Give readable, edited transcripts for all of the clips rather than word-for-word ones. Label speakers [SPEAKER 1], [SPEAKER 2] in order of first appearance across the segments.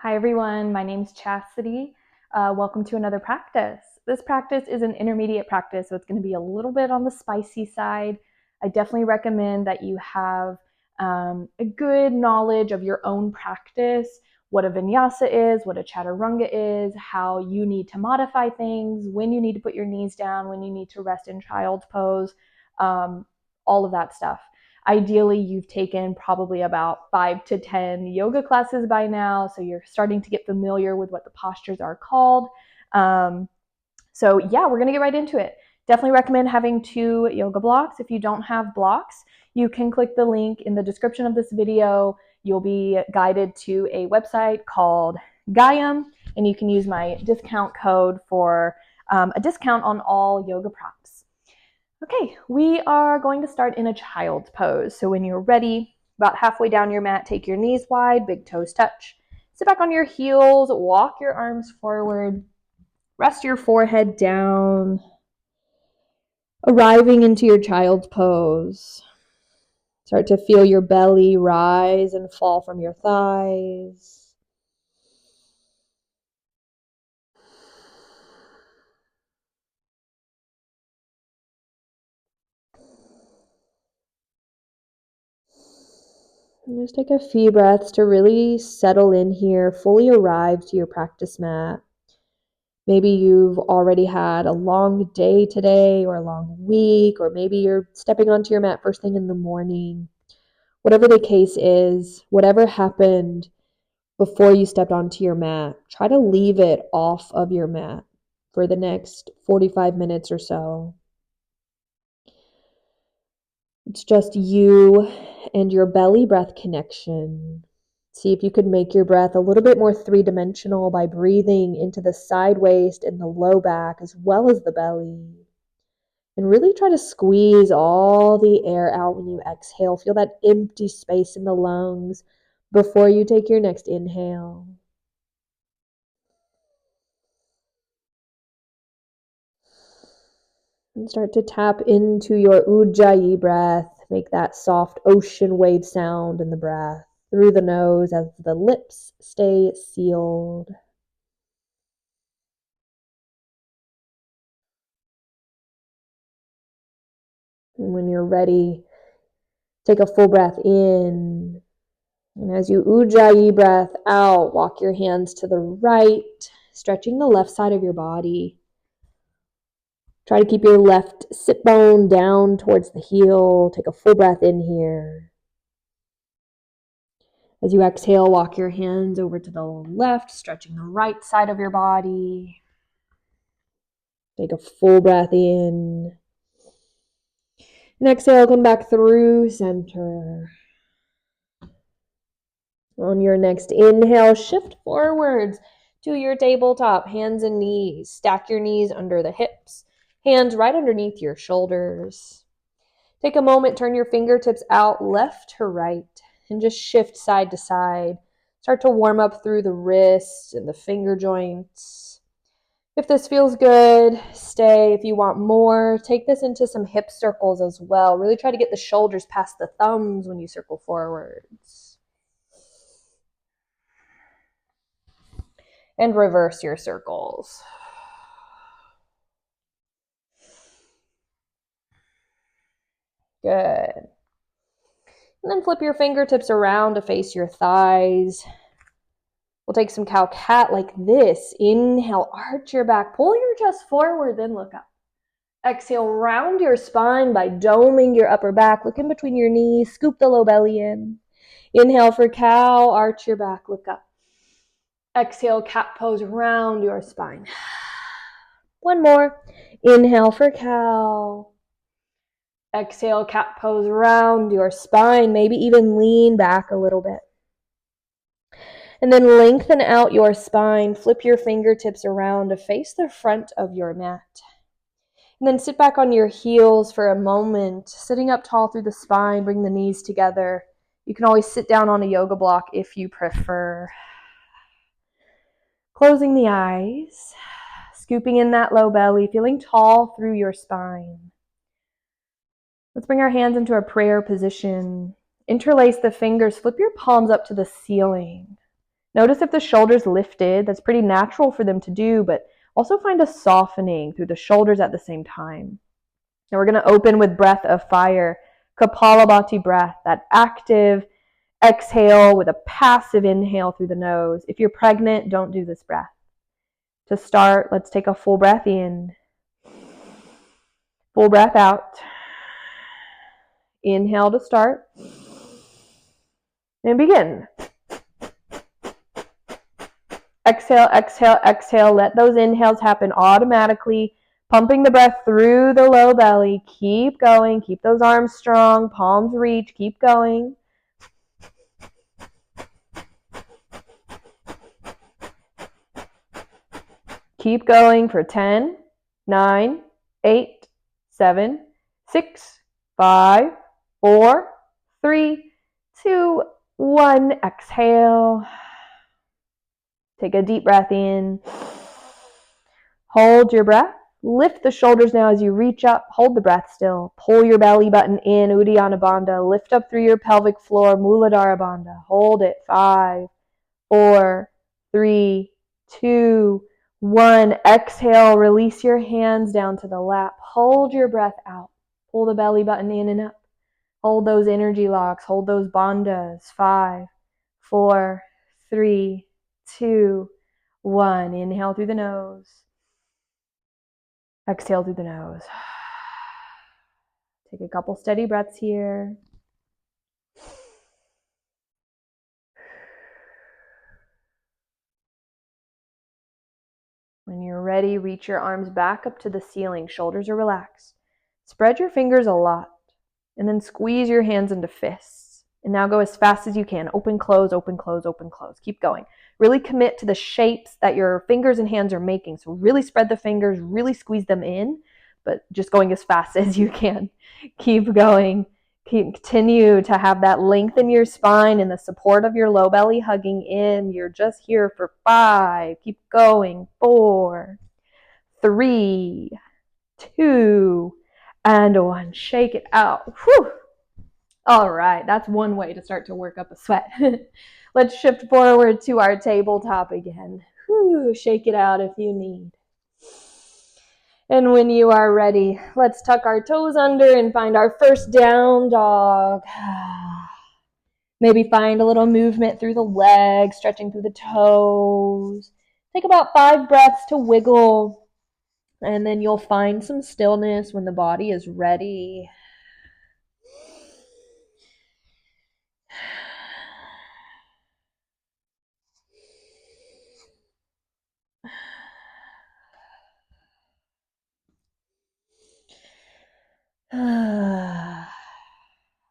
[SPEAKER 1] Hi everyone, my name's Chastity. Welcome to another practice. This practice is an intermediate practice, so it's going to be a little bit on the spicy side. I definitely recommend that you have a good knowledge of your own practice, what a vinyasa is, what a chaturanga is, how you need to modify things, when you need to put your knees down, when you need to rest in child's pose, all of that stuff. Ideally, you've taken probably about 5 to 10 yoga classes by now, so you're starting to get familiar with what the postures are called. So yeah, we're gonna get right into it. Definitely recommend having 2 yoga blocks. If you don't have blocks, you can click the link in the description of this video. You'll be guided to a website called Gayam, and you can use my discount code for a discount on all yoga props. Okay, we are going to start in a child's pose. So when you're ready, about halfway down your mat, take your knees wide, big toes touch. Sit back on your heels, walk your arms forward, rest your forehead down, arriving into your child's pose. Start to feel your belly rise and fall from your thighs. And just take a few breaths to really settle in here, fully arrive to your practice mat. Maybe you've already had a long day today or a long week, or maybe you're stepping onto your mat first thing in the morning. Whatever the case is, whatever happened before you stepped onto your mat, try to leave it off of your mat for the next 45 minutes or so. It's just you and your belly breath connection. See if you could make your breath a little bit more three-dimensional by breathing into the side waist and the low back as well as the belly. And really try to squeeze all the air out when you exhale. Feel that empty space in the lungs before you take your next inhale. And start to tap into your ujjayi breath. Make that soft ocean wave sound in the breath through the nose as the lips stay sealed. And when you're ready, take a full breath in. And as you ujjayi breath out, walk your hands to the right, stretching the left side of your body. Try to keep your left sit bone down towards the heel. Take a full breath in here. As you exhale, walk your hands over to the left, stretching the right side of your body. Take a full breath in. And exhale, come back through center. On your next inhale, shift forwards to your tabletop, hands and knees. Stack your knees under the hips, hands right underneath your shoulders. Take a moment, turn your fingertips out left to right, and just shift side to side. Start to warm up through the wrists and the finger joints. If this feels good, stay. If you want more, take this into some hip circles as well. Really try to get the shoulders past the thumbs when you circle forwards. And reverse your circles. Good. And then flip your fingertips around to face your thighs. We'll take some cow-cat like this. Inhale, arch your back, pull your chest forward, then look up. Exhale, round your spine by doming your upper back. Look in between your knees, scoop the low belly in. Inhale for cow, arch your back, look up. Exhale, cat pose, round your spine. One more. Inhale for cow. Exhale, cat pose, round your spine. Maybe even lean back a little bit. And then lengthen out your spine. Flip your fingertips around to face the front of your mat. And then sit back on your heels for a moment, sitting up tall through the spine. Bring the knees together. You can always sit down on a yoga block if you prefer. Closing the eyes, scooping in that low belly, feeling tall through your spine. Let's bring our hands into a prayer position. Interlace the fingers, flip your palms up to the ceiling. Notice if the shoulders lifted. That's pretty natural for them to do, but also find a softening through the shoulders at the same time. Now we're going to open with breath of fire, Kapalabhati breath, that active exhale with a passive inhale through the nose. If you're pregnant, don't do this breath. To start, let's take a full breath in, full breath out. Inhale to start, and begin. Exhale, exhale, exhale. Let those inhales happen automatically, pumping the breath through the low belly. Keep going. Keep those arms strong, palms reach. Keep going. Keep going for 10, 9, 8, 7, 6, 5, 4, 3, 2, 1. Exhale. Take a deep breath in. Hold your breath. Lift the shoulders now as you reach up. Hold the breath still. Pull your belly button in, Uddiyana Bandha. Lift up through your pelvic floor, Muladhara Bandha. Hold it. 5, 4, 3, 2, 1. Exhale. Release your hands down to the lap. Hold your breath out. Pull the belly button in and up. Hold those energy locks. Hold those bandhas. 5, 4, 3, 2, 1. Inhale through the nose. Exhale through the nose. Take a couple steady breaths here. When you're ready, reach your arms back up to the ceiling. Shoulders are relaxed. Spread your fingers a lot, and then squeeze your hands into fists. And now go as fast as you can. Open, close, open, close, open, close. Keep going. Really commit to the shapes that your fingers and hands are making. So really spread the fingers, really squeeze them in, but just going as fast as you can. Keep going. Continue to have that length in your spine and the support of your low belly hugging in. You're just here for 5. Keep going. 4, 3, 2, and 1. Shake it out. Whew. All right, that's one way to start to work up a sweat. Let's shift forward to our tabletop again. Whew, shake it out if you need. And when you are ready, let's tuck our toes under and find our first down dog. Maybe find a little movement through the legs, stretching through the toes. Take about 5 breaths to wiggle, and then you'll find some stillness when the body is ready.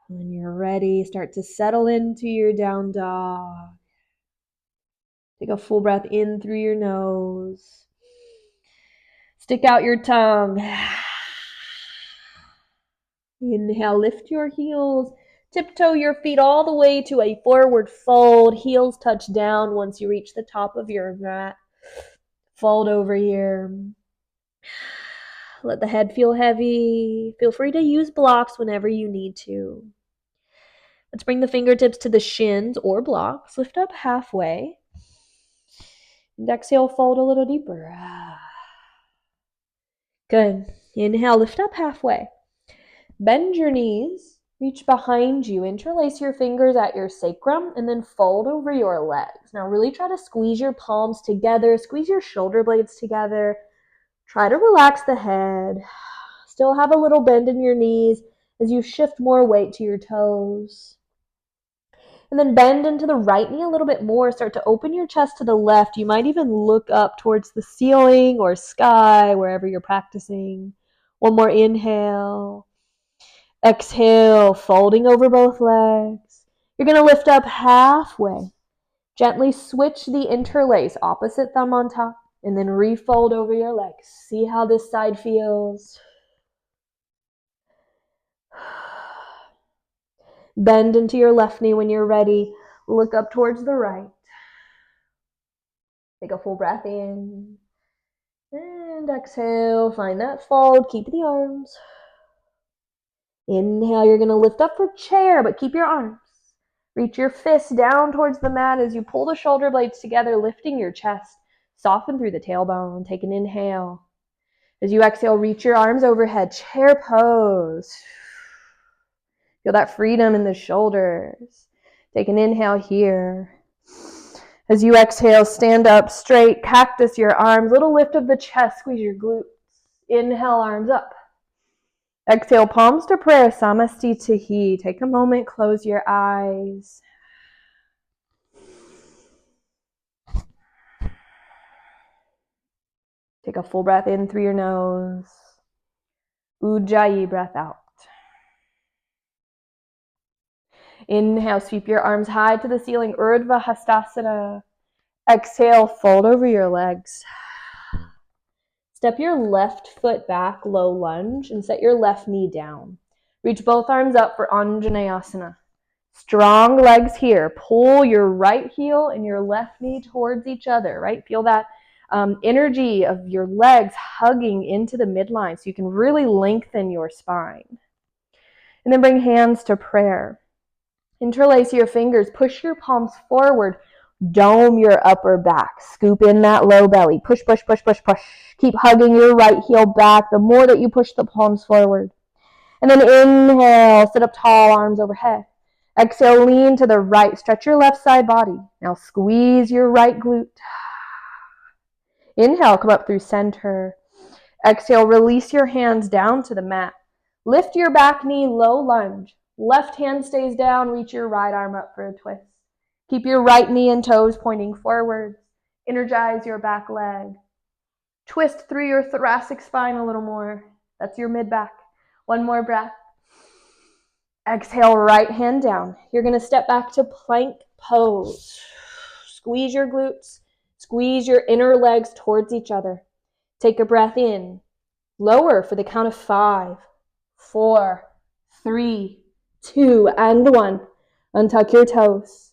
[SPEAKER 1] When you're ready, start to settle into your down dog. Take a full breath in through your nose. Stick out your tongue. Inhale, lift your heels. Tiptoe your feet all the way to a forward fold. Heels touch down once you reach the top of your mat. Fold over here. Let the head feel heavy. Feel free to use blocks whenever you need to. Let's bring the fingertips to the shins or blocks. Lift up halfway. And exhale, fold a little deeper. Good. Inhale, lift up halfway. Bend your knees. Reach behind you. Interlace your fingers at your sacrum and then fold over your legs. Now really try to squeeze your palms together. Squeeze your shoulder blades together. Try to relax the head. Still have a little bend in your knees as you shift more weight to your toes. And then bend into the right knee a little bit more. Start to open your chest to the left. You might even look up towards the ceiling or sky, wherever you're practicing. One more inhale. Exhale, folding over both legs. You're going to lift up halfway. Gently switch the interlace, opposite thumb on top, and then refold over your legs. See how this side feels. Bend into your left knee when you're ready. Look up towards the right. Take a full breath in. And exhale. Find that fold. Keep the arms. Inhale, you're going to lift up for chair, but keep your arms. Reach your fists down towards the mat as you pull the shoulder blades together, lifting your chest. Soften through the tailbone. Take an inhale. As you exhale, reach your arms overhead. Chair pose. Feel that freedom in the shoulders. Take an inhale here. As you exhale, stand up straight, cactus your arms, little lift of the chest, squeeze your glutes. Inhale, arms up. Exhale, palms to prayer, samasti tahi. Take a moment, close your eyes. Take a full breath in through your nose. Ujjayi, breath out. Inhale, sweep your arms high to the ceiling, Urdhva Hastasana. Exhale, fold over your legs. Step your left foot back, low lunge, and set your left knee down. Reach both arms up for Anjaneyasana. Strong legs here. Pull your right heel and your left knee towards each other, right? Feel that energy of your legs hugging into the midline so you can really lengthen your spine. And then bring hands to prayer. Interlace your fingers. Push your palms forward. Dome your upper back. Scoop in that low belly. Push, push, push, push, push. Keep hugging your right heel back the more that you push the palms forward. And then inhale, sit up tall, arms overhead. Exhale, lean to the right. Stretch your left side body. Now squeeze your right glute. Inhale, come up through center. Exhale, release your hands down to the mat. Lift your back knee, low lunge. Left hand stays down, reach your right arm up for a twist. Keep your right knee and toes pointing forward. Energize your back leg. Twist through your thoracic spine a little more. That's your mid-back. One more breath. Exhale, right hand down. You're going to step back to plank pose. Squeeze your glutes. Squeeze your inner legs towards each other. Take a breath in. Lower for the count of 5, 4, 3, 2, and 1. Untuck your toes.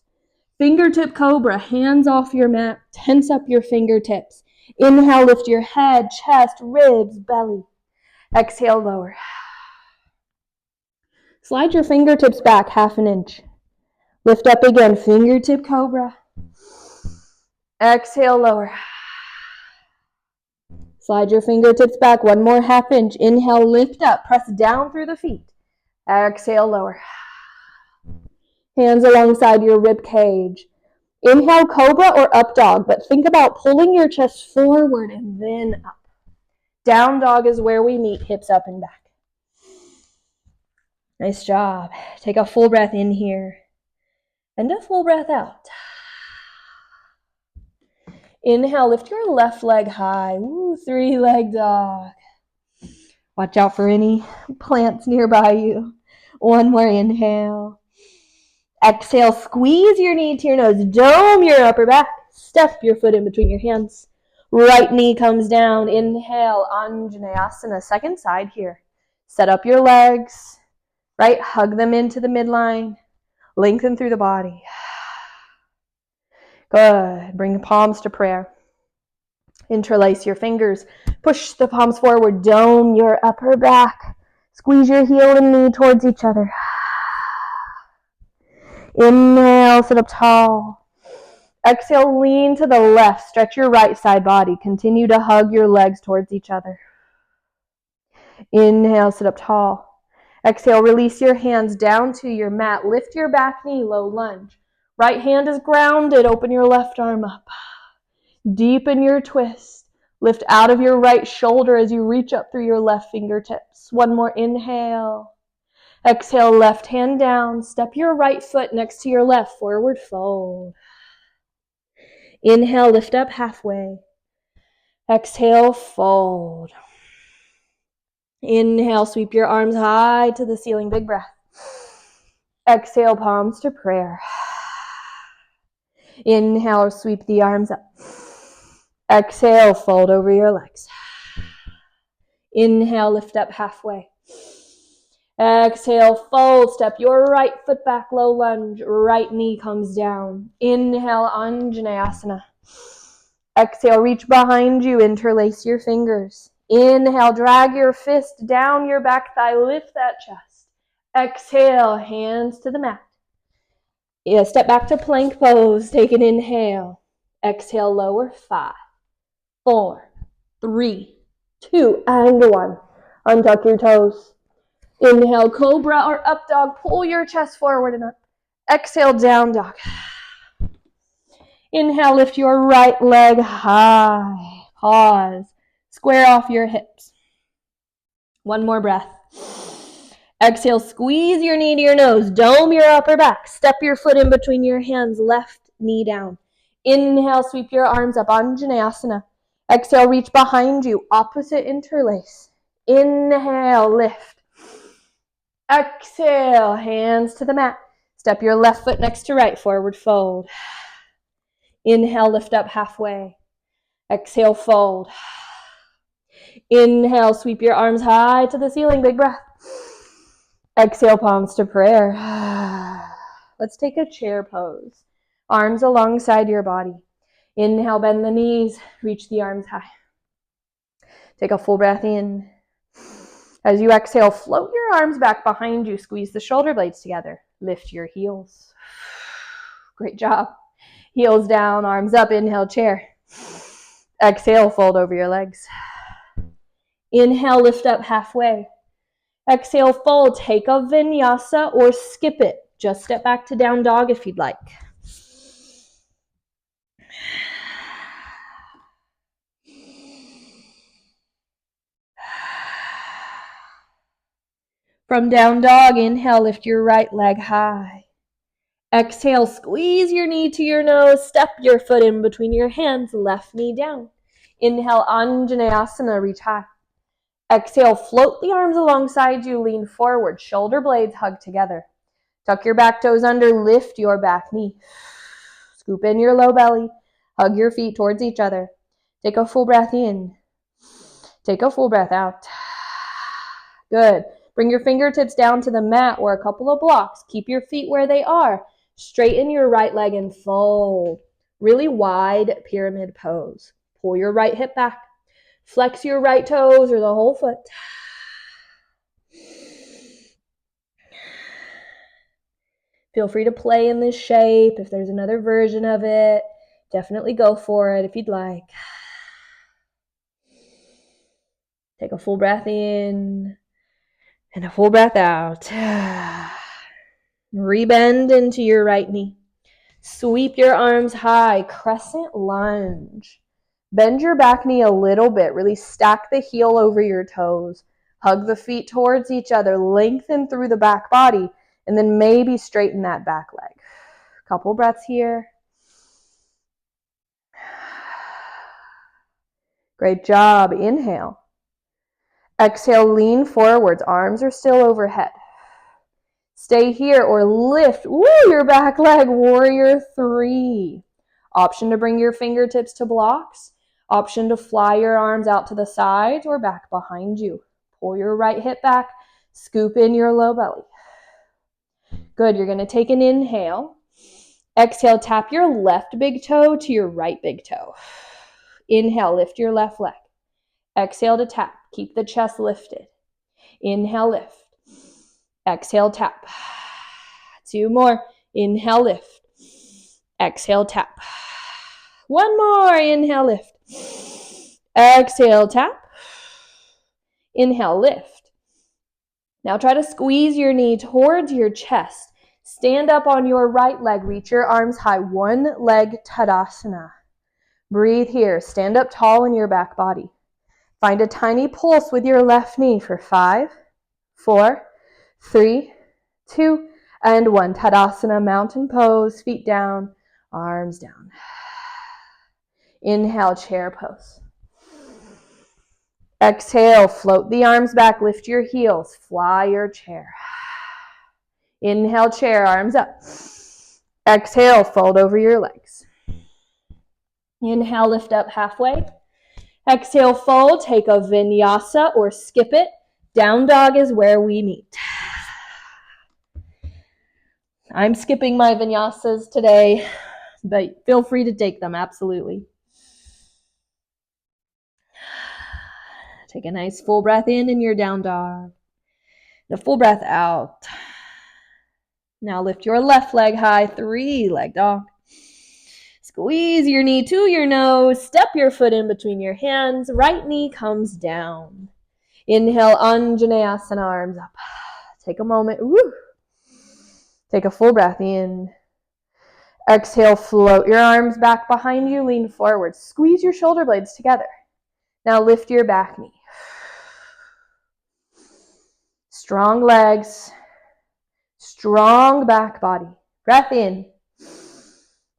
[SPEAKER 1] Fingertip cobra, hands off your mat. Tense up your fingertips. Inhale, lift your head, chest, ribs, belly. Exhale, lower. Slide your fingertips back 1/2 inch. Lift up again, fingertip cobra. Exhale, lower. Slide your fingertips back 1 more 1/2 inch. Inhale, lift up, press down through the feet. Exhale, lower. Hands alongside your rib cage. Inhale, cobra or up dog, but think about pulling your chest forward and then up. Down dog is where we meet, hips up and back. Nice job. Take a full breath in here and a full breath out. Inhale, lift your left leg high. Ooh, 3-leg dog. Watch out for any plants nearby you. 1 more inhale. Exhale, squeeze your knee to your nose. Dome your upper back. Step your foot in between your hands. Right knee comes down. Inhale, Anjaneyasana. Second side here. Set up your legs. Right, hug them into the midline. Lengthen through the body. Good. Bring the palms to prayer. Interlace your fingers. Push the palms forward. Dome your upper back. Squeeze your heel and knee towards each other. Inhale, sit up tall. Exhale, lean to the left. Stretch your right side body. Continue to hug your legs towards each other. Inhale, sit up tall. Exhale, release your hands down to your mat. Lift your back knee, low lunge. Right hand is grounded. Open your left arm up. Deepen your twist. Lift out of your right shoulder as you reach up through your left fingertips. 1 more inhale. Exhale, left hand down. Step your right foot next to your left. Forward fold. Inhale, lift up halfway. Exhale, fold. Inhale, sweep your arms high to the ceiling. Big breath. Exhale, palms to prayer. Inhale, sweep the arms up. Exhale, fold over your legs. Inhale, lift up halfway. Exhale, fold. Step your right foot back, low lunge. Right knee comes down. Inhale, Anjaneyasana. Exhale, reach behind you. Interlace your fingers. Inhale, drag your fist down your back thigh. Lift that chest. Exhale, hands to the mat. Yeah, step back to plank pose. Take an inhale. Exhale, lower. 5, 4, 3, 2, and 1. Untuck your toes. Inhale, cobra or up dog. Pull your chest forward and up. Exhale, down dog. Inhale, lift your right leg high. Pause. Square off your hips. One more breath. Exhale, squeeze your knee to your nose. Dome your upper back. Step your foot in between your hands. Left knee down. Inhale, sweep your arms up. Vinyasa. Exhale, reach behind you. Opposite interlace. Inhale, lift. Exhale, hands to the mat. Step your left foot next to right. Forward fold. Inhale, lift up halfway. Exhale, fold. Inhale, sweep your arms high to the ceiling. Big breath. Exhale, palms to prayer. Let's take a chair pose. Arms alongside your body. Inhale, bend the knees. Reach the arms high. Take a full breath in. As you exhale, float your arms back behind you. Squeeze the shoulder blades together. Lift your heels. Great job. Heels down, arms up. Inhale, chair. Exhale, fold over your legs. Inhale, lift up halfway. Exhale, fold. Take a vinyasa or skip it. Just step back to down dog if you'd like. From down dog, inhale, lift your right leg high. Exhale, squeeze your knee to your nose. Step your foot in between your hands. Left knee down. Inhale, Anjaneyasana, reach high. Exhale, float the arms alongside you. Lean forward. Shoulder blades hug together. Tuck your back toes under. Lift your back knee. Scoop in your low belly. Hug your feet towards each other. Take a full breath in. Take a full breath out. Good. Bring your fingertips down to the mat or a couple of blocks. Keep your feet where they are. Straighten your right leg and fold. Really wide pyramid pose. Pull your right hip back. Flex your right toes or the whole foot. Feel free to play in this shape. If there's another version of it, definitely go for it if you'd like. Take a full breath in and a full breath out. Rebend into your right knee. Sweep your arms high, crescent lunge. Bend your back knee a little bit. Really stack the heel over your toes. Hug the feet towards each other. Lengthen through the back body. And then maybe straighten that back leg. Couple breaths here. Great job. Inhale. Exhale, lean forwards. Arms are still overhead. Stay here or lift your back leg. Warrior 3. Option to bring your fingertips to blocks. Option to fly your arms out to the sides or back behind you. Pull your right hip back. Scoop in your low belly. Good. You're going to take an inhale. Exhale, tap your left big toe to your right big toe. Inhale, lift your left leg. Exhale to tap. Keep the chest lifted. Inhale, lift. Exhale, tap. 2 more. Inhale, lift. Exhale, tap. 1 more. Inhale, lift. Exhale, tap. Inhale, lift. Now try to squeeze your knee towards your chest. Stand up on your right leg. Reach your arms high. 1 leg Tadasana. Breathe here. Stand up tall in your back body. Find a tiny pulse with your left knee for 5, 4, 3, 2, and 1. Tadasana, mountain pose, feet down, arms down. Inhale, chair pose. Exhale, float the arms back, lift your heels, fly your chair. Inhale, chair, arms up. Exhale, fold over your legs. Inhale, lift up halfway. Exhale, fold, take a vinyasa or skip it. Down dog is where we meet. I'm skipping my vinyasas today, but feel free to take them, absolutely. Take a nice full breath in your down dog. And a full breath out. Now lift your left leg high, 3-leg dog. Squeeze your knee to your nose, step your foot in between your hands, right knee comes down. Inhale, Anjaneyasana, arms up. Take a moment. Woo. Take a full breath in. Exhale, float your arms back behind you, lean forward. Squeeze your shoulder blades together. Now lift your back knee. Strong legs, strong back body. Breath in.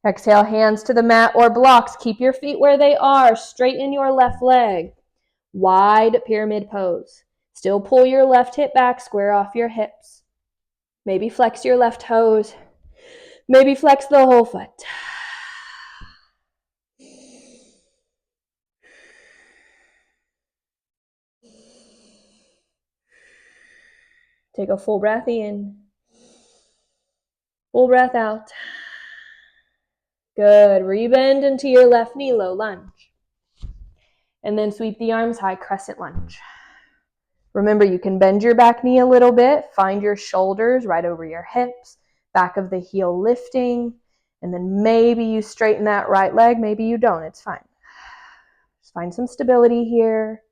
[SPEAKER 1] Exhale, hands to the mat or blocks. Keep your feet where they are. Straighten your left leg. Wide pyramid pose. Still pull your left hip back, square off your hips. Maybe flex your left toes. Maybe flex the whole foot. Take a full breath in. Full breath out. Good. Rebend into your left knee, low lunge. And then sweep the arms high, crescent lunge. Remember, you can bend your back knee a little bit. Find your shoulders right over your hips. Back of the heel lifting. And then maybe you straighten that right leg. Maybe you don't. It's fine. Just find some stability here.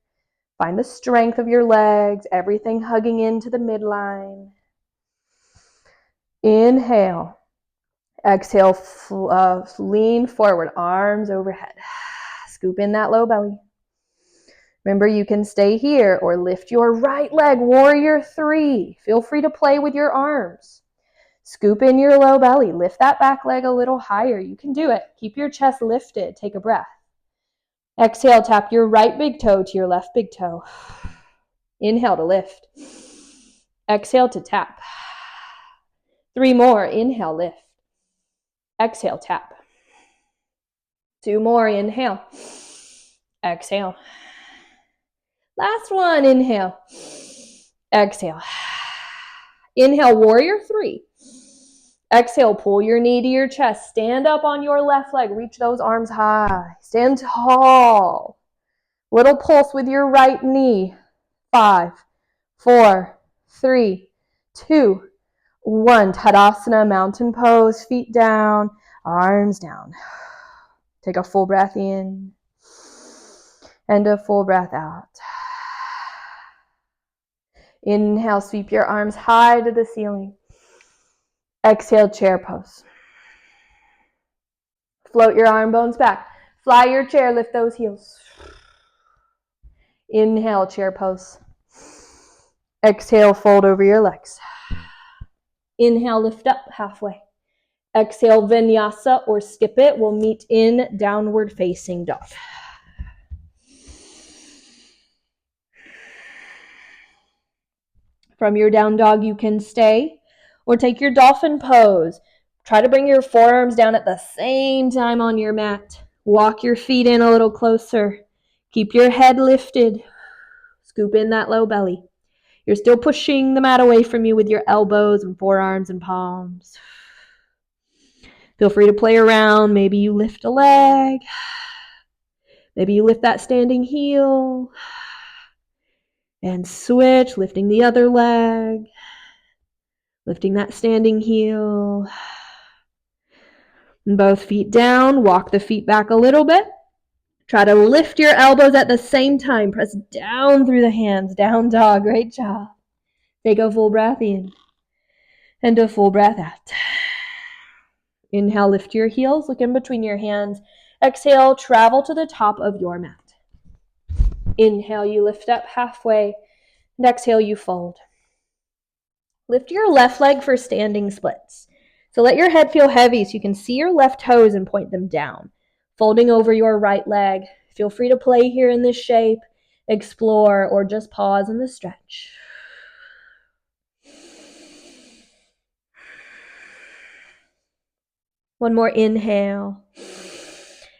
[SPEAKER 1] Find the strength of your legs. Everything hugging into the midline. Inhale. Exhale, lean forward, arms overhead. Scoop in that low belly. Remember, you can stay here or lift your right leg, warrior 3. Feel free to play with your arms. Scoop in your low belly. Lift that back leg a little higher. You can do it. Keep your chest lifted. Take a breath. Exhale, tap your right big toe to your left big toe. Inhale to lift. Exhale to tap. 3 more. Inhale, lift. Exhale, tap. 2 more. Inhale. Exhale. Last one. Inhale. Exhale. Inhale, warrior 3. Exhale, pull your knee to your chest. Stand up on your left leg. Reach those arms high. Stand tall. Little pulse with your right knee. 5, 4, 3, 2, 1. Tadasana, mountain pose. Feet down, arms down. Take a full breath in and a full breath out. Inhale, sweep your arms high to the ceiling. Exhale, chair pose. Float your arm bones back. Fly your chair, lift those heels. Inhale, chair pose. Exhale, fold over your legs. Inhale, lift up halfway. Exhale, Vinyasa or skip it. We'll meet in downward facing dog. From your down dog, you can stay or take your dolphin pose. Try to bring your forearms down at the same time on your mat. Walk your feet in a little closer. Keep your head lifted. Scoop in that low belly. You're still pushing the mat away from you with your elbows and forearms and palms. Feel free to play around. Maybe you lift a leg. Maybe you lift that standing heel. And switch, lifting the other leg. Lifting that standing heel. And both feet down. Walk the feet back a little bit. Try to lift your elbows at the same time. Press down through the hands. Down dog. Great job. Take a full breath in and a full breath out. Inhale, lift your heels. Look in between your hands. Exhale, travel to the top of your mat. Inhale, you lift up halfway. And exhale, you fold. Lift your left leg for standing splits. So let your head feel heavy so you can see your left toes and point them down. Folding over your right leg. Feel free to play here in this shape, explore, or just pause in the stretch. One more inhale.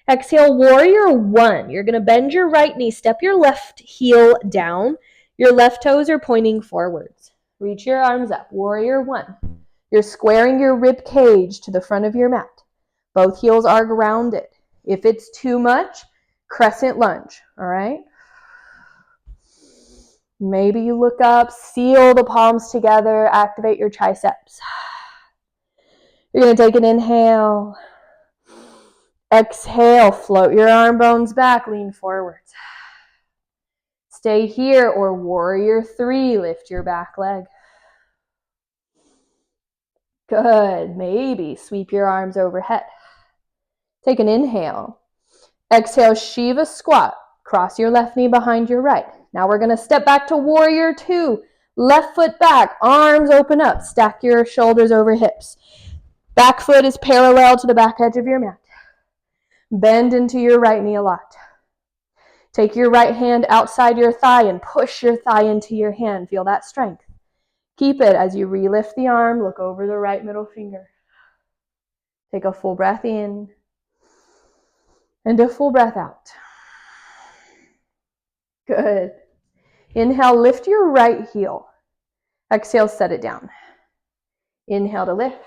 [SPEAKER 1] Exhale, warrior 1. You're going to bend your right knee, step your left heel down. Your left toes are pointing forwards. Reach your arms up, warrior 1. You're squaring your rib cage to the front of your mat. Both heels are grounded. If it's too much, crescent lunge, all right? Maybe you look up, seal the palms together, activate your triceps. You're going to take an inhale. Exhale, float your arm bones back, lean forwards. Stay here, or warrior 3, lift your back leg. Good, maybe sweep your arms overhead. Take an inhale. Exhale, Shiva squat. Cross your left knee behind your right. Now we're going to step back to warrior 2. Left foot back, arms open up. Stack your shoulders over hips. Back foot is parallel to the back edge of your mat. Bend into your right knee a lot. Take your right hand outside your thigh and push your thigh into your hand. Feel that strength. Keep it as you relift the arm. Look over the right middle finger. Take a full breath in and a full breath out. Good. Inhale, lift your right heel. Exhale, set it down. Inhale to lift.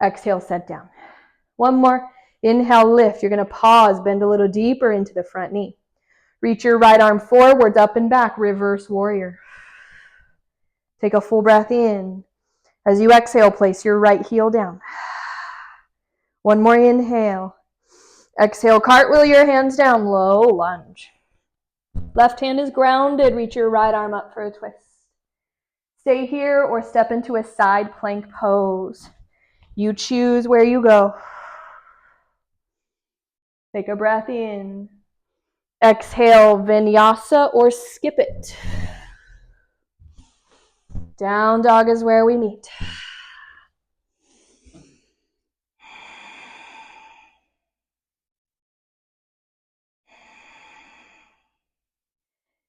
[SPEAKER 1] Exhale, set down. One more. Inhale, lift. You're going to pause, bend a little deeper into the front knee. Reach your right arm forwards, up and back, reverse warrior. Take a full breath in. As you exhale, place your right heel down. One more inhale. Exhale, cartwheel your hands down, low lunge. Left hand is grounded. Reach your right arm up for a twist. Stay here or step into a side plank pose. You choose where you go. Take a breath in. Exhale, Vinyasa or skip it. Down dog is where we meet.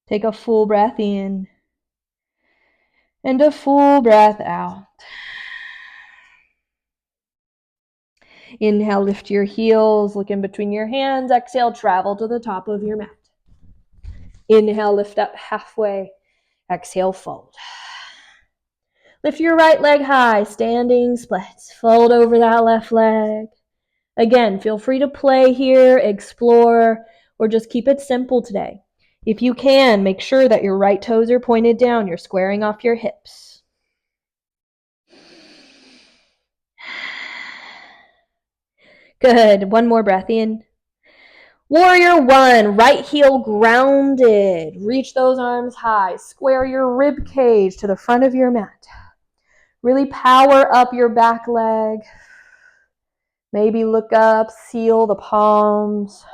[SPEAKER 1] Take a full breath in and a full breath out. Inhale, lift your heels, look in between your hands. Exhale, travel to the top of your mat. Inhale, lift up halfway. Exhale, fold. Lift your right leg high, standing splits. Fold over that left leg. Again, feel free to play here, explore, or just keep it simple today. If you can, make sure that your right toes are pointed down. You're squaring off your hips. Good. One more breath in. Warrior 1, right heel grounded. Reach those arms high. Square your rib cage to the front of your mat. Really power up your back leg. Maybe look up, seal the palms.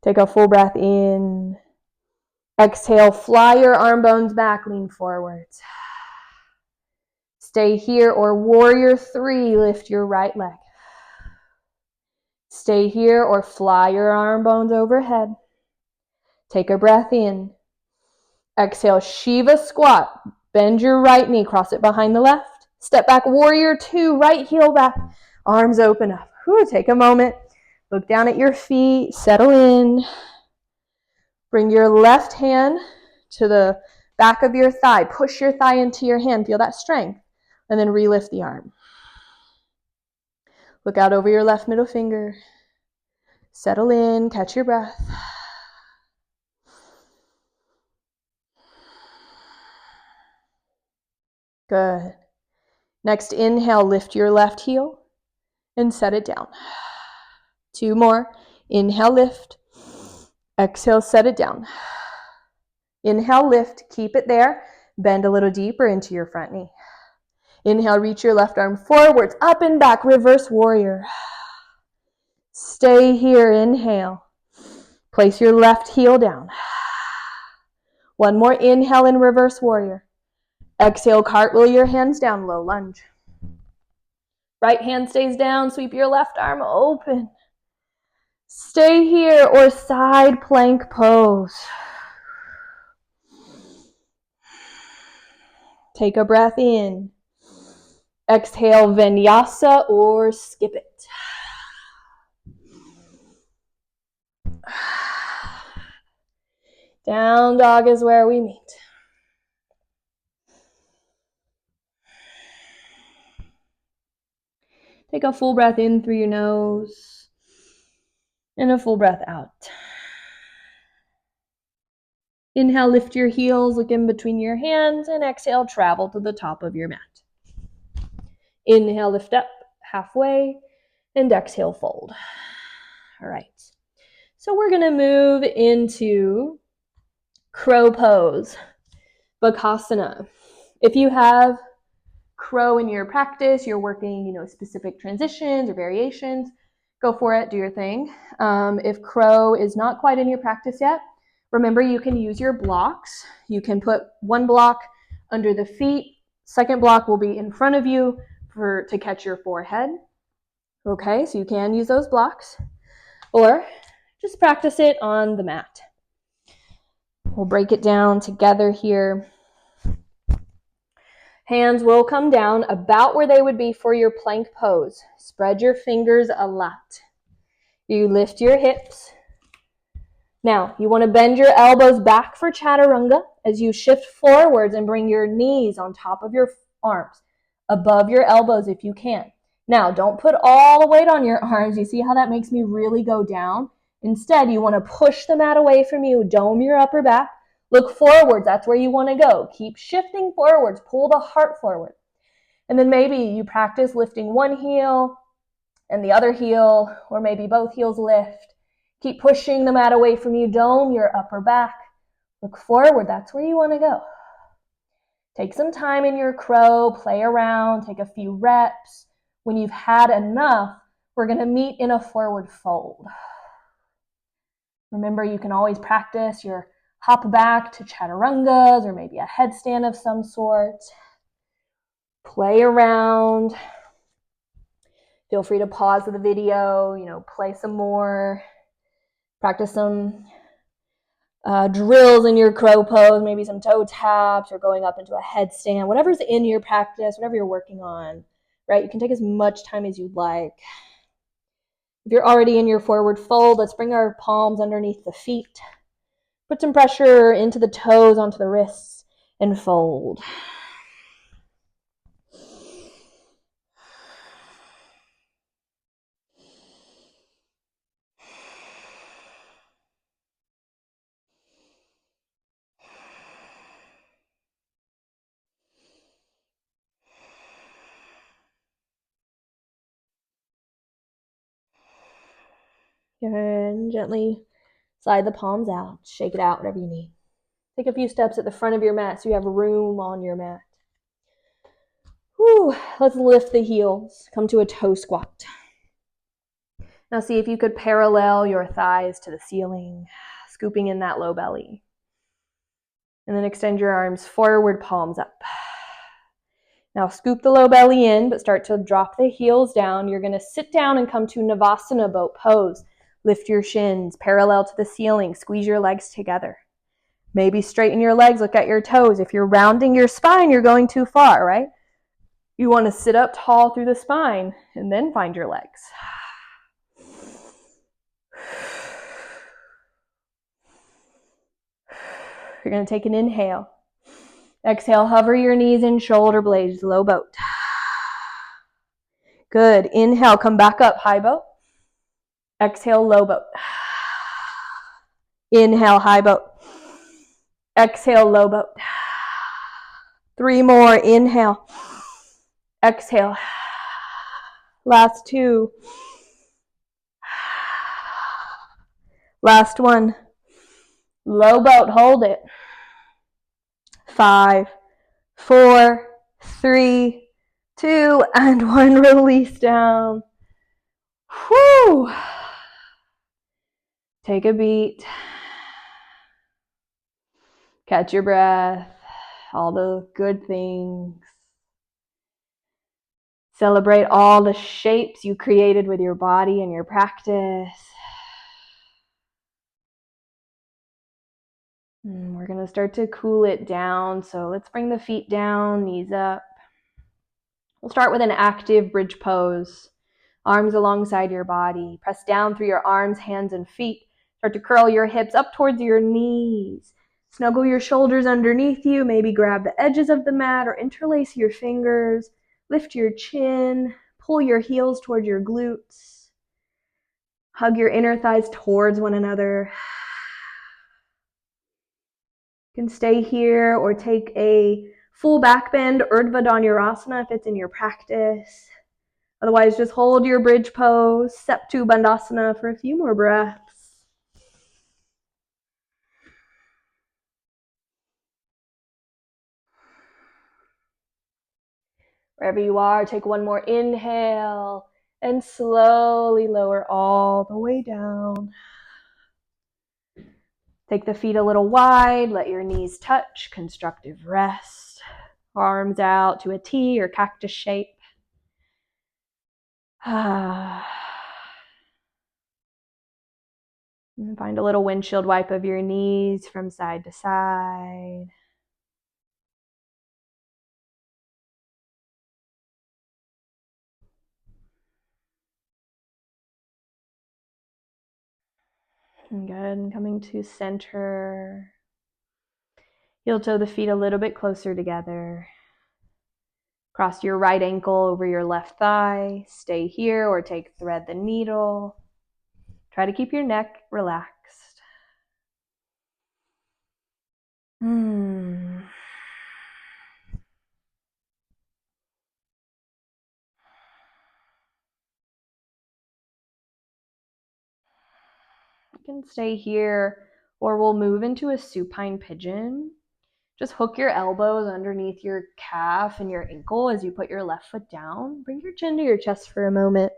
[SPEAKER 1] Take a full breath in. Exhale, fly your arm bones back, lean forwards. Stay here, or warrior 3, lift your right leg. Stay here or fly your arm bones overhead. Take a breath in. Exhale, Shiva squat. Bend your right knee, cross it behind the left. Step back, warrior 2, right heel back. Arms open up. Take a moment. Look down at your feet, settle in. Bring your left hand to the back of your thigh. Push your thigh into your hand. Feel that strength. And then relift the arm. Look out over your left middle finger. Settle in, catch your breath. Good. Next inhale, lift your left heel and set it down. 2 more. Inhale, lift. Exhale, set it down. Inhale, lift. Keep it there. Bend a little deeper into your front knee. Inhale, reach your left arm forwards, up and back, reverse warrior. Stay here, inhale. Place your left heel down. One more inhale in reverse warrior. Exhale, cartwheel your hands down, low lunge. Right hand stays down, sweep your left arm open. Stay here or side plank pose. Take a breath in. Exhale, Vinyasa or skip it. Down dog is where we meet. Take a full breath in through your nose and a full breath out. Inhale, lift your heels, look in between your hands, and exhale, travel to the top of your mat. Inhale, lift up halfway, and exhale, fold. All right. So we're going to move into crow pose, Bakasana. If you have crow in your practice, you're working, specific transitions or variations, go for it, do your thing. If crow is not quite in your practice yet, remember you can use your blocks. You can put one block under the feet, second block will be in front of you to catch your forehead. Okay, so you can use those blocks, or just practice it on the mat. We'll break it down together here. Hands will come down about where they would be for your plank pose. Spread your fingers a lot. You lift your hips. Now, you want to bend your elbows back for chaturanga as you shift forwards and bring your knees on top of your arms, above your elbows if you can. Now, don't put all the weight on your arms. You see how that makes me really go down? Instead, you want to push the mat away from you, dome your upper back, look forwards. That's where you want to go. Keep shifting forwards. Pull the heart forward. And then maybe you practice lifting one heel and the other heel, or maybe both heels lift. Keep pushing the mat away from you. Dome your upper back. Look forward. That's where you want to go. Take some time in your crow. Play around. Take a few reps. When you've had enough, we're going to meet in a forward fold. Remember, you can always practice your hop back to chaturangas or maybe a headstand of some sort. Play around. Feel free to pause the video, play some more. Practice some drills in your crow pose, maybe some toe taps or going up into a headstand, whatever's in your practice, whatever you're working on, right? You can take as much time as you'd like. If you're already in your forward fold, let's bring our palms underneath the feet. Put some pressure into the toes, onto the wrists, and fold. And gently slide the palms out. Shake it out, whatever you need. Take a few steps at the front of your mat so you have room on your mat. Whew. Let's lift the heels. Come to a toe squat. Now see if you could parallel your thighs to the ceiling, scooping in that low belly. And then extend your arms forward, palms up. Now scoop the low belly in, but start to drop the heels down. You're going to sit down and come to Navasana boat pose. Lift your shins parallel to the ceiling. Squeeze your legs together. Maybe straighten your legs, look at your toes. If you're rounding your spine, you're going too far, right? You want to sit up tall through the spine and then find your legs. You're going to take an inhale. Exhale, hover your knees in shoulder blades, low boat. Good. Inhale, come back up, high boat. Exhale, low boat. Inhale, high boat. Exhale, low boat. 3 more. Inhale. Exhale. Last 2. Last 1. Low boat, hold it. 5, 4, 3, 2, and 1. Release down. Whew. Take a beat. Catch your breath. All the good things. Celebrate all the shapes you created with your body and your practice. We're going to start to cool it down. So let's bring the feet down, knees up. We'll start with an active bridge pose. Arms alongside your body. Press down through your arms, hands, and feet. Start to curl your hips up towards your knees. Snuggle your shoulders underneath you. Maybe grab the edges of the mat or interlace your fingers. Lift your chin. Pull your heels toward your glutes. Hug your inner thighs towards one another. You can stay here or take a full back bend, Urdhva Dhanurasana if it's in your practice. Otherwise, just hold your bridge pose, Septu Bandhasana for a few more breaths. Wherever you are, take one more inhale and slowly lower all the way down. Take the feet a little wide, let your knees touch, constructive rest. Arms out to a T or cactus shape. And find a little windshield wipe of your knees from side to side. And good. And coming to center. Heel toe the feet a little bit closer together. Cross your right ankle over your left thigh. Stay here or take thread the needle. Try to keep your neck relaxed. You can stay here or we'll move into a supine pigeon. Just hook your elbows underneath your calf and your ankle as you put your left foot down. Bring your chin to your chest for a moment.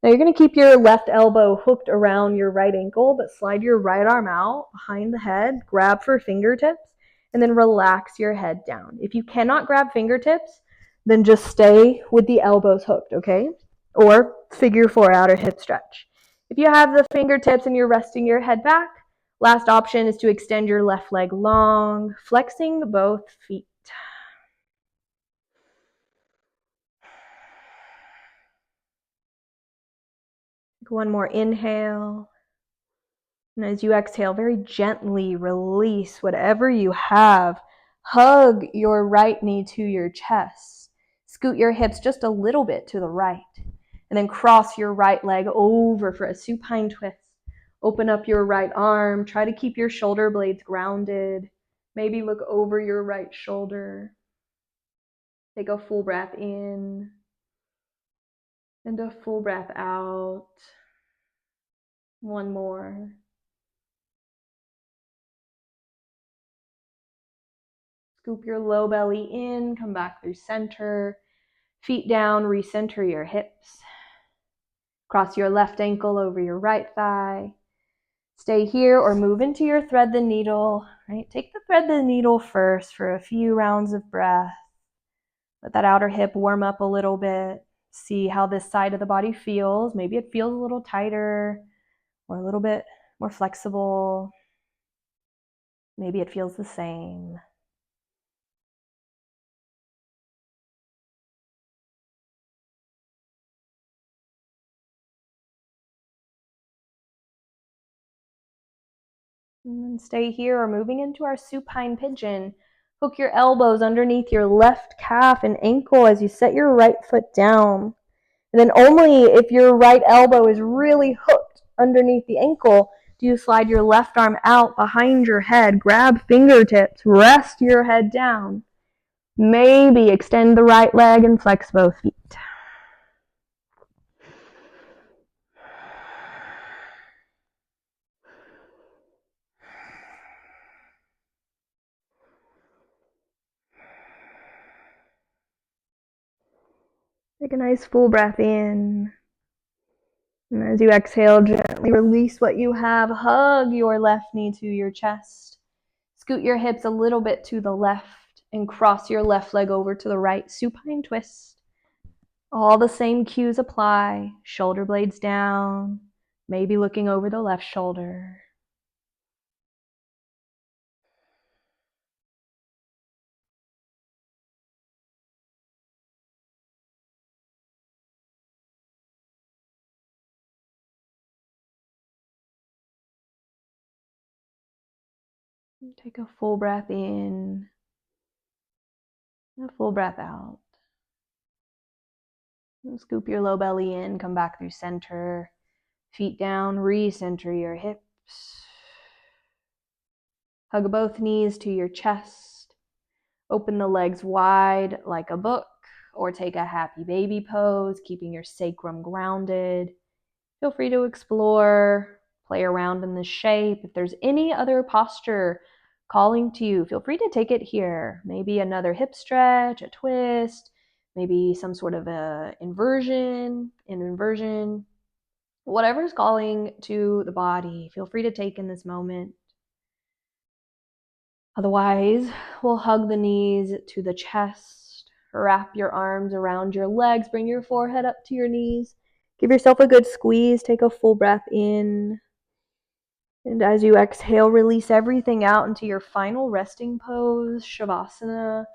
[SPEAKER 1] Now you're going to keep your left elbow hooked around your right ankle, but slide your right arm out behind the head, grab for fingertips, and then relax your head down. If you cannot grab fingertips, then just stay with the elbows hooked, okay? Or figure 4 out or hip stretch. If you have the fingertips and you're resting your head back, last option is to extend your left leg long, flexing both feet. Take one more inhale. And as you exhale, very gently release whatever you have. Hug your right knee to your chest. Scoot your hips just a little bit to the right. And then cross your right leg over for a supine twist. Open up your right arm. Try to keep your shoulder blades grounded. Maybe look over your right shoulder. Take a full breath in and a full breath out. One more. Scoop your low belly in, come back through center. Feet down, recenter your hips. Cross your left ankle over your right thigh. Stay here or move into your thread the needle, right? Take the thread the needle first for a few rounds of breath. Let that outer hip warm up a little bit. See how this side of the body feels. Maybe it feels a little tighter or a little bit more flexible. Maybe it feels the same. And then stay here or moving into our supine pigeon. Hook your elbows underneath your left calf and ankle as you set your right foot down. And then only if your right elbow is really hooked underneath the ankle do you slide your left arm out behind your head, grab fingertips, rest your head down. Maybe extend the right leg and flex both feet. Take a nice full breath in. And as you exhale, gently release what you have. Hug your left knee to your chest. Scoot your hips a little bit to the left and cross your left leg over to the right. Supine twist. All the same cues apply. Shoulder blades down. Maybe looking over the left shoulder. Take a full breath in, and a full breath out. And scoop your low belly in, come back through center. Feet down, recenter your hips. Hug both knees to your chest. Open the legs wide like a book, or take a happy baby pose, keeping your sacrum grounded. Feel free to explore, play around in the shape. If there's any other posture calling to you, feel free to take it here. Maybe another hip stretch, a twist, maybe some sort of an inversion, whatever's calling to the body, feel free to take in this moment. Otherwise, we'll hug the knees to the chest, wrap your arms around your legs, bring your forehead up to your knees. Give yourself a good squeeze, take a full breath in. And as you exhale, release everything out into your final resting pose, Shavasana.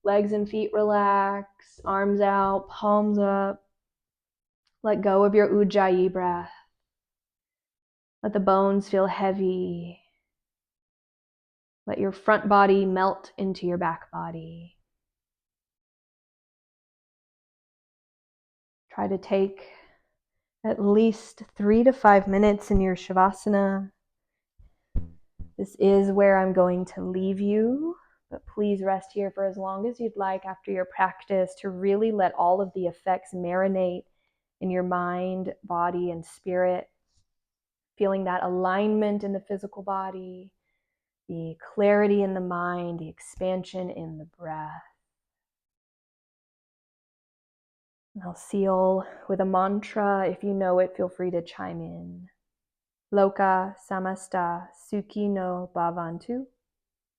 [SPEAKER 1] Legs and feet relax, arms out, palms up. Let go of your Ujjayi breath. Let the bones feel heavy. Let your front body melt into your back body. Try to take at least 3 to 5 minutes in your Shavasana. This is where I'm going to leave you, but please rest here for as long as you'd like after your practice to really let all of the effects marinate in your mind, body, and spirit. Feeling that alignment in the physical body, the clarity in the mind, the expansion in the breath. And I'll seal with a mantra. If you know it, feel free to chime in. Loka samasta sukhino bhavantu,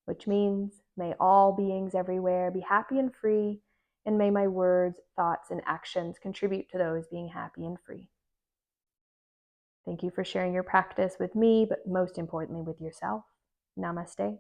[SPEAKER 1] which means may all beings everywhere be happy and free, and may my words, thoughts, and actions contribute to those being happy and free. Thank you for sharing your practice with me, but most importantly with yourself. Namaste.